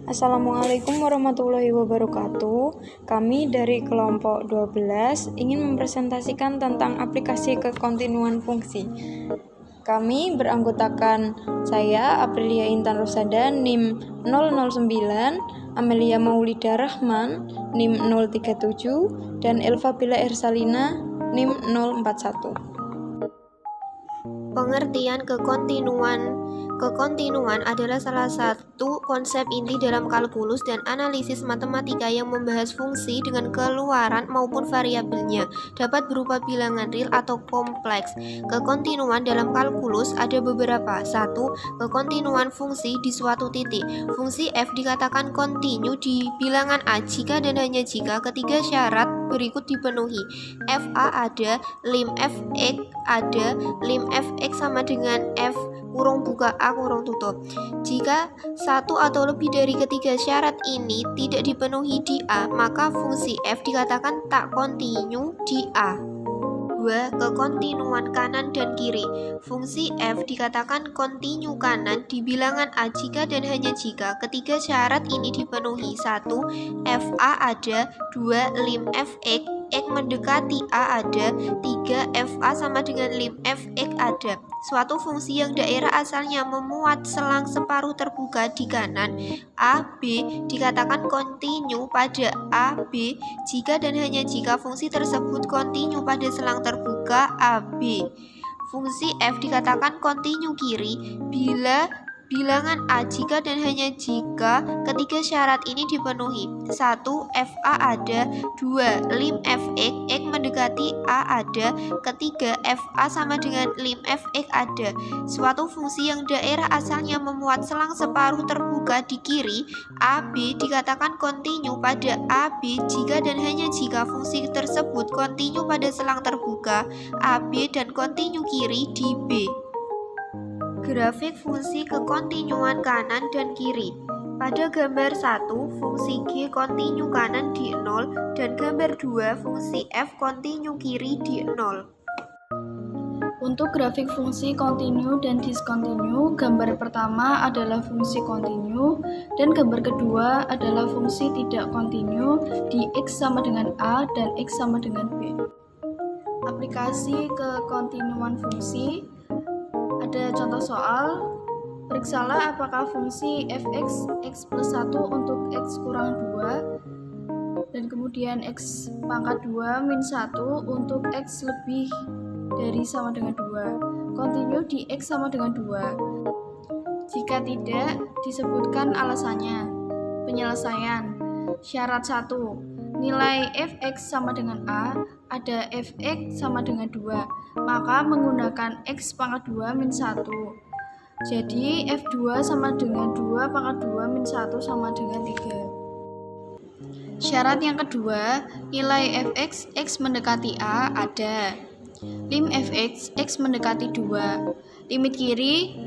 Assalamualaikum warahmatullahi wabarakatuh. Kami dari kelompok 12 ingin mempresentasikan tentang aplikasi kekontinuan fungsi. Kami beranggotakan saya, Aprilia Intan Rosada, NIM 009, Amelia Maulida Rahman, NIM 037, dan Elva Bila Ersalina, NIM 041. Pengertian kekontinuan adalah salah satu konsep inti dalam kalkulus dan analisis matematika yang membahas fungsi dengan keluaran maupun variabelnya, dapat berupa bilangan real atau kompleks. Kekontinuan dalam kalkulus ada beberapa. 1. Kekontinuan fungsi di suatu titik. Fungsi f dikatakan kontinu di bilangan a jika dan hanya jika ketiga syarat berikut dipenuhi. Fa ada, lim fx ada, lim fx sama dengan f kurung buka a kurung tutup. Jika satu atau lebih dari ketiga syarat ini tidak dipenuhi di a, maka fungsi f dikatakan tak kontinu di a. 2. Kekontinuan kanan dan kiri. Fungsi f dikatakan kontinu kanan di bilangan a jika dan hanya jika ketiga syarat ini dipenuhi. 1. Fa ada, 2. Lim fx x mendekati a ada, 3. Fa sama dengan lim fx ada. Suatu fungsi yang daerah asalnya memuat selang separuh terbuka di kanan a, b dikatakan kontinu pada a, b jika dan hanya jika fungsi tersebut kontinu pada selang terbuka a, b. Fungsi f dikatakan kontinu kiri bila bilangan a jika dan hanya jika ketiga syarat ini dipenuhi. 1. Fa ada, 2. Lim fx x mendekati a ada, ketiga Fa sama dengan lim fx ada. Suatu fungsi yang daerah asalnya memuat selang separuh terbuka di kiri a, b dikatakan kontinu pada a, b jika dan hanya jika fungsi tersebut kontinu pada selang terbuka a, b dan kontinu kiri di b. Grafik fungsi kekontinuan kanan dan kiri. Pada gambar 1, fungsi G kontinu kanan di 0 dan gambar 2, fungsi F kontinu kiri di 0. Untuk grafik fungsi kontinu dan diskontinu, gambar pertama adalah fungsi kontinu dan gambar kedua adalah fungsi tidak kontinu di X sama dengan A dan X sama dengan B. Aplikasi kekontinuan fungsi. Ada contoh soal, periksalah apakah fungsi fx x plus 1 untuk x kurang 2 dan kemudian x pangkat 2 min 1 untuk x lebih dari sama dengan 2 kontinu di x sama dengan 2. Jika tidak, disebutkan alasannya. Penyelesaian. Syarat 1. Nilai fx sama dengan a, ada fx sama dengan 2, maka menggunakan x pangkat 2 min 1. Jadi f2 sama dengan 2 pangkat 2 min 1 sama dengan 3. Syarat yang kedua, nilai fx x mendekati a ada. Lim fx x mendekati 2. Limit kiri,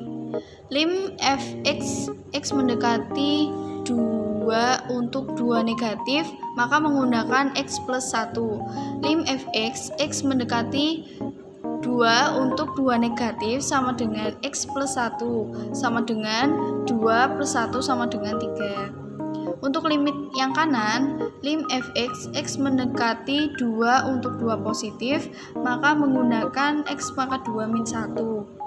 lim fx x mendekati 2 untuk 2 negatif, maka menggunakan x plus 1. Lim fx x mendekati 2 untuk 2 negatif sama dengan x plus 1 sama dengan 2 plus 1 sama dengan 3. Untuk limit yang kanan, lim fx x mendekati 2 untuk 2 positif, maka menggunakan x pangkat 2 min 1.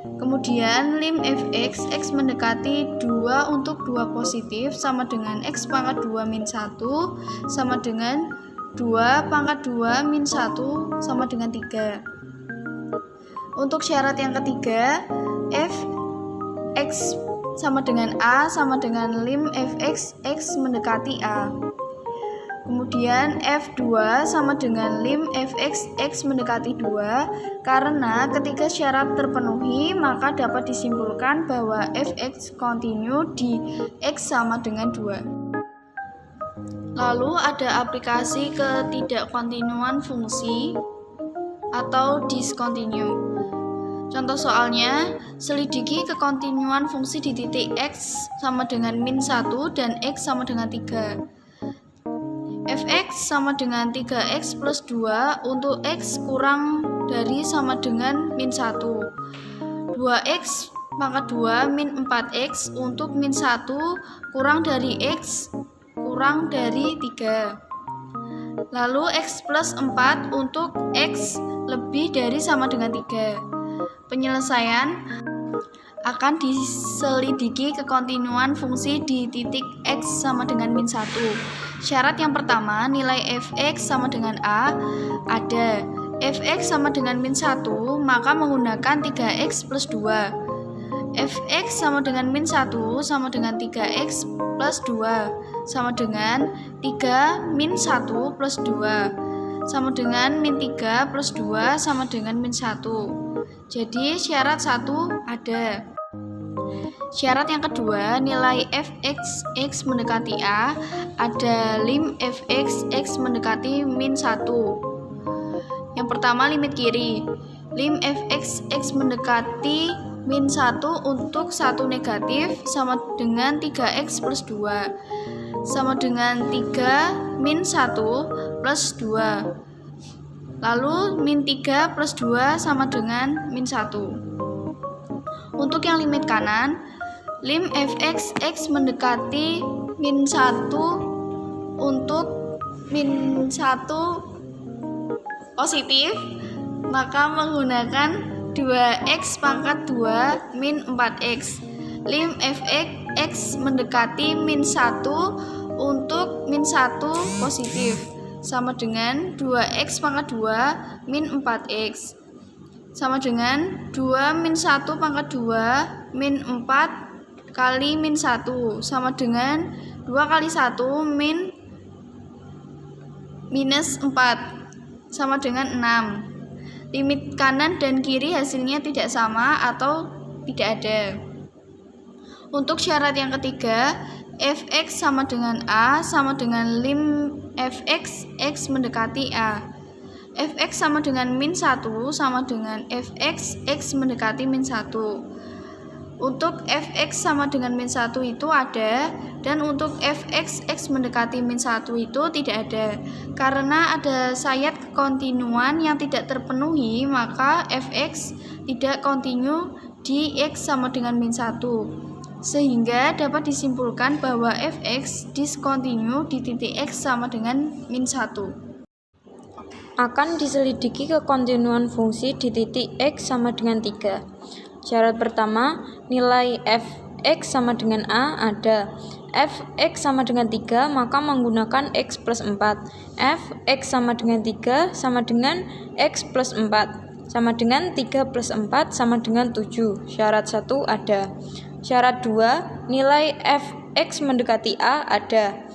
Kemudian lim fx x mendekati 2 untuk 2 positif sama dengan x pangkat 2 min 1 sama dengan 2 pangkat 2 min 1 sama dengan 3. Untuk syarat yang ketiga, f x sama dengan a sama dengan lim fx x mendekati a. Kemudian f2 sama dengan lim fx x mendekati 2. Karena ketika syarat terpenuhi, maka dapat disimpulkan bahwa fx kontinu di x sama dengan 2. Lalu ada aplikasi ketidakkontinuan fungsi atau discontinue. Contoh soalnya, selidiki kekontinuan fungsi di titik x sama dengan min 1 dan x sama dengan 3. Fx sama dengan 3x plus 2 untuk x kurang dari sama dengan min 1. 2x pangkat 2 min 4x untuk min 1 kurang dari x kurang dari 3. Lalu x plus 4 untuk x lebih dari sama dengan 3. Penyelesaian akan diselidiki kekontinuan fungsi di titik x sama dengan min 1. Syarat yang pertama, nilai fx sama dengan a ada. Fx sama dengan min 1, maka menggunakan 3x plus 2. Fx sama dengan min 1 sama dengan 3x plus 2 sama dengan 3 min 1 plus 2 sama dengan min 3 plus 2 sama dengan min 1. Jadi syarat 1 ada. Syarat yang kedua, nilai fx x mendekati a ada lim fx x mendekati min 1. Yang pertama limit kiri. Lim fx x mendekati min 1 untuk 1 negatif sama dengan 3x plus 2 sama dengan 3 min 1 plus 2. Lalu min 3 plus 2 sama dengan min 1. Untuk yang limit kanan, lim fx x mendekati min 1 untuk min 1 positif, maka menggunakan 2x pangkat 2 min 4x. Lim fx x mendekati min 1 untuk min 1 positif sama dengan 2x pangkat 2 min 4x sama dengan 2 min 1 pangkat 2 min 4 kali min 1 sama dengan 2 kali 1 min minus 4 sama dengan 6. Limit kanan dan kiri hasilnya tidak sama atau tidak ada. Untuk syarat yang ketiga, fx sama dengan a sama dengan lim fx x mendekati a. Fx sama dengan min 1 sama dengan fx x mendekati min 1. Untuk fx sama dengan min 1 itu ada, dan untuk fx x mendekati min 1 itu tidak ada. Karena ada sayat kekontinuan yang tidak terpenuhi, maka fx tidak kontinu di x sama dengan min 1. Sehingga dapat disimpulkan bahwa fx diskontinu di titik x sama dengan min 1. Akan diselidiki kekontinuan fungsi di titik x sama dengan 3. Syarat pertama, nilai fx sama dengan a ada. Fx sama dengan 3, maka menggunakan x plus 4. Fx sama dengan 3 sama dengan x plus 4 sama dengan 3 plus 4 sama dengan 7. Syarat 1 ada. Syarat 2, nilai fx mendekati a ada.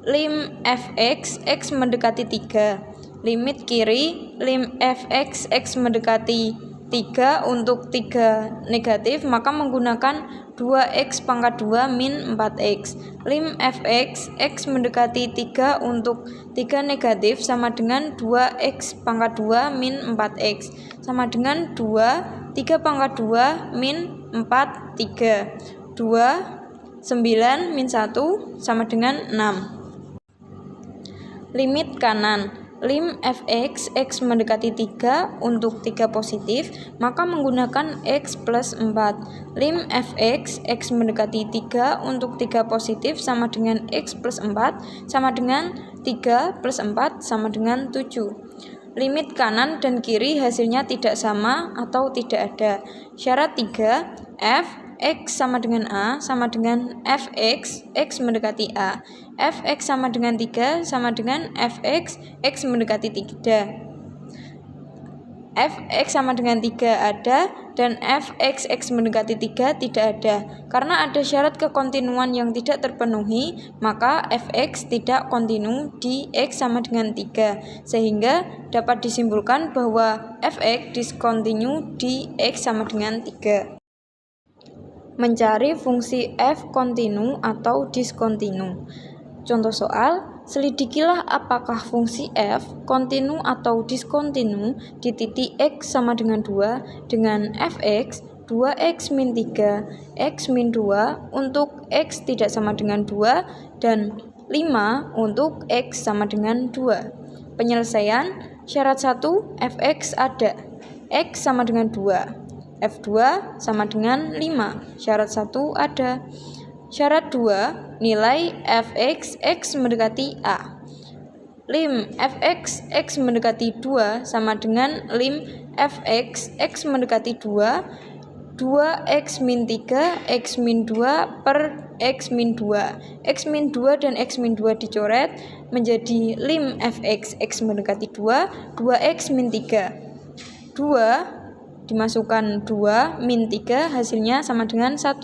Lim fx x mendekati 3. Limit kiri, lim fx x mendekati 3 untuk 3 negatif, maka menggunakan 2x pangkat 2 min 4x. Lim fx x mendekati 3 untuk 3 negatif sama dengan 2x pangkat 2 min 4x sama dengan 2, 3 pangkat 2 min 4, 3. 2, 9 min 1 sama dengan 6. Limit kanan. Lim fx x mendekati 3 untuk 3 positif, maka menggunakan x plus 4. Lim fx x mendekati 3 untuk 3 positif sama dengan x plus 4 sama dengan 3 plus 4 sama dengan 7. Limit kanan dan kiri hasilnya tidak sama atau tidak ada. Syarat 3, f x sama dengan a sama dengan fx x mendekati a. Fx sama dengan 3 sama dengan fx x mendekati 3. Fx sama dengan 3 ada, dan fx x mendekati 3 tidak ada. Karena ada syarat kekontinuan yang tidak terpenuhi, maka fx tidak kontinu di x sama dengan 3, sehingga dapat disimpulkan bahwa fx diskontinu di x sama dengan 3. Mencari fungsi f kontinu atau diskontinu. Contoh soal, selidikilah apakah fungsi f kontinu atau diskontinu di titik x sama dengan 2 dengan fx 2x min 3, x min 2 untuk x tidak sama dengan 2, dan 5 untuk x sama dengan 2. Penyelesaian, syarat 1, fx ada, x sama dengan 2. F2 sama dengan 5. Syarat 1 ada. Syarat 2, nilai fx x mendekati A. Lim fx x mendekati 2 sama dengan lim fx x mendekati 2 2x min 3 x min 2 per x min 2. X min 2 dan x min 2 dicoret menjadi lim fx x mendekati 2 2x min 3. 2 dimasukkan 2 min 3 hasilnya sama dengan 1.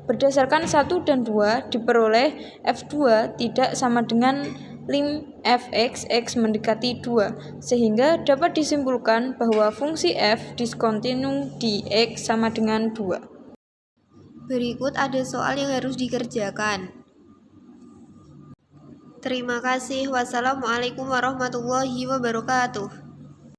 Berdasarkan 1 dan 2 diperoleh F2 tidak sama dengan lim fx x mendekati 2, sehingga dapat disimpulkan bahwa fungsi f diskontinu di x sama dengan 2. Berikut ada soal yang harus dikerjakan. Terima kasih. Wassalamualaikum warahmatullahi wabarakatuh.